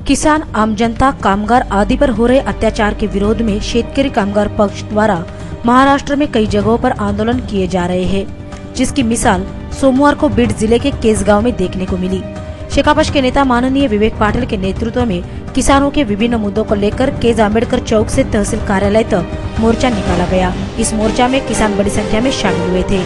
किसान, आम जनता, कामगार आदि पर हो रहे अत्याचार के विरोध में शेतकरी कामगार पक्ष द्वारा महाराष्ट्र में कई जगहों पर आंदोलन किए जा रहे हैं, जिसकी मिसाल सोमवार को बीड जिले के केसगांव में देखने को मिली। शेकापक्ष के नेता माननीय विवेक पाटिल के नेतृत्व में किसानों के विभिन्न मुद्दों को लेकर केज अम्बेडकर चौक से तहसील कार्यालय तक मोर्चा निकाला गया। इस मोर्चा में किसान बड़ी संख्या में शामिल हुए थे।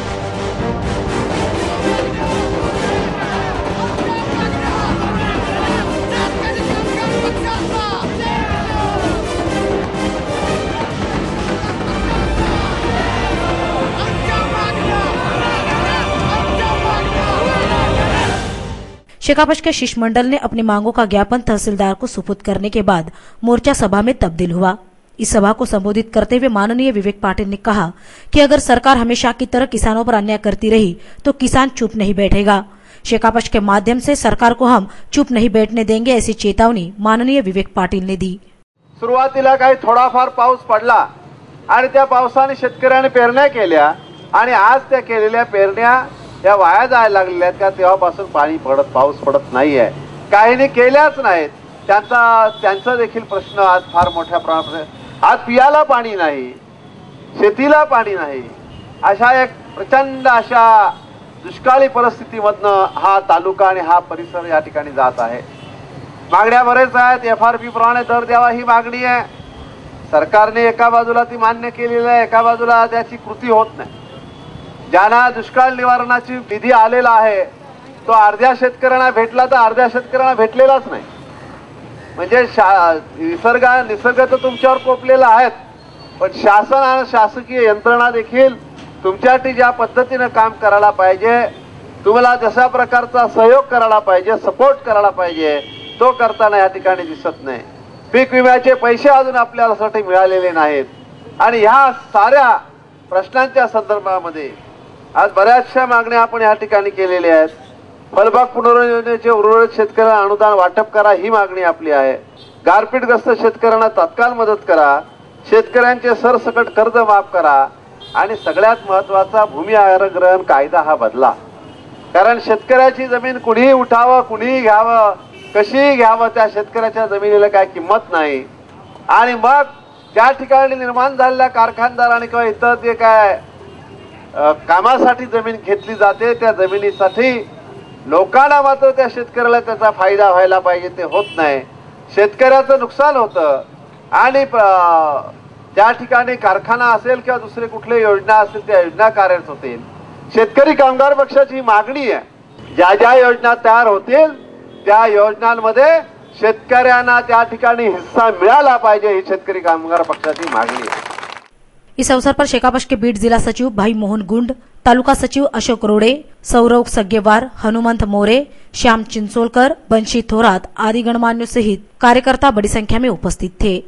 शेकापक्ष के शिष्टमंडल ने अपनी मांगों का ज्ञापन तहसीलदार को सुपुर्द करने के बाद मोर्चा सभा में तब्दील हुआ। इस सभा को संबोधित करते हुए माननीय विवेक पाटिल ने कहा कि अगर सरकार हमेशा की तरह किसानों पर अन्याय करती रही तो किसान चुप नहीं बैठेगा। शेकापक्ष के माध्यम से सरकार को हम चुप नहीं बैठने देंगे, ऐसी चेतावनी माननीय विवेक पाटिल ने दी। सुरुवातीला काही थोडाफार पाऊस पडला आणि त्या पावसाने शेतकऱ्यांनी पेरण्या केल्या आणि आज त्या केलेल्या पेरण्या या वाया जायला लागलेल्या आहेत का तेव्हापासून पाऊस पडत नाहीये। काहींनी केल्याच नाहीत, त्यांचा देखील प्रश्न आज फार मोठ्या प्रमाणात। आज पियाला पाणी नाही, शेतीला पाणी नाही, अशा एक प्रचंड अशा दुष्काळी परिस्थितीमधनं हा तालुका आणि हा परिसर या ठिकाणी जात आहे। मागण्या बरेच आहेत। FRP प्रमाणे दर द्यावा ही मागणी आहे। सरकारने एका बाजूला ती मान्य केलेली आहे, एका बाजूला त्याची कृती होत नाही। ज्यांना दुष्काळ निवारणाची निधी आलेला आहे तो अर्ध्या शेतकऱ्यांना भेटला तर अर्ध्या शेतकऱ्यांना भेटलेलाच नाही। म्हणजे निसर्ग तर तुमच्यावर कोपलेला आहे, पण शासन आणि शासकीय यंत्रणा देखील तुमच्यासाठी ज्या पद्धतीने काम करायला पाहिजे, तुम्हाला जशा प्रकारचा सहयोग करायला पाहिजे, सपोर्ट करायला पाहिजे, तो करताना या ठिकाणी दिसत नाही। पीक विम्याचे पैसे अजून आपल्यासाठी मिळालेले नाहीत आणि ह्या साऱ्या प्रश्नांच्या संदर्भामध्ये आज बऱ्याचशा मागण्या आपण या ठिकाणी केलेल्या आहेत। फळबाग पुनर्योजनेचे उर्वरित शेतकऱ्यांना अनुदान वाटप करा ही मागणी आपली आहे। गारपीटग्रस्त शेतकऱ्यांना तात्काळ मदत करा, शेतकऱ्यांचे सरसकट कर्ज माफ करा आणि सगळ्यात महत्त्वाचा भूमी अधिग्रहण कायदा हा बदला। कारण शेतकऱ्याची जमीन कुणीही उठावं, कुणीही घ्यावं, कशीही घ्यावं, त्या शेतकऱ्याच्या जमिनीला काय किंमत नाही। आणि मग त्या ठिकाणी निर्माण झालेल्या कारखानदारांनी किंवा इतर जे काय कामासाठी जमीन घेतली जाते त्या जमिनीसाठी लोकांना मात्र त्या शेतकऱ्याला त्याचा फायदा व्हायला पाहिजे, ते होत नाही। शेतकऱ्याचं नुकसान होतं आणि त्या ठिकाणी कारखाना असेल किंवा दुसरे कुठले योजना असेल त्या योजना कार्यरत होतील। शेतकरी कामगार पक्षाची मागणी आहे, ज्या ज्या योजना तयार होतील त्या योजनांमध्ये शेतकऱ्यांना त्या ठिकाणी हिस्सा मिळाला पाहिजे, ही शेतकरी कामगार पक्षाची मागणी आहे। इस अवसर पर शेकापक्ष के बीड जिला सचिव भाई मोहन गुंड, तालुका सचिव अशोक रोडे, सौरव सग्गेवार, हनुमंत मोरे, श्याम चिंचोलकर, बंशी थोरात आदि गणमान्यों सहित कार्यकर्ता बड़ी संख्या में उपस्थित थे।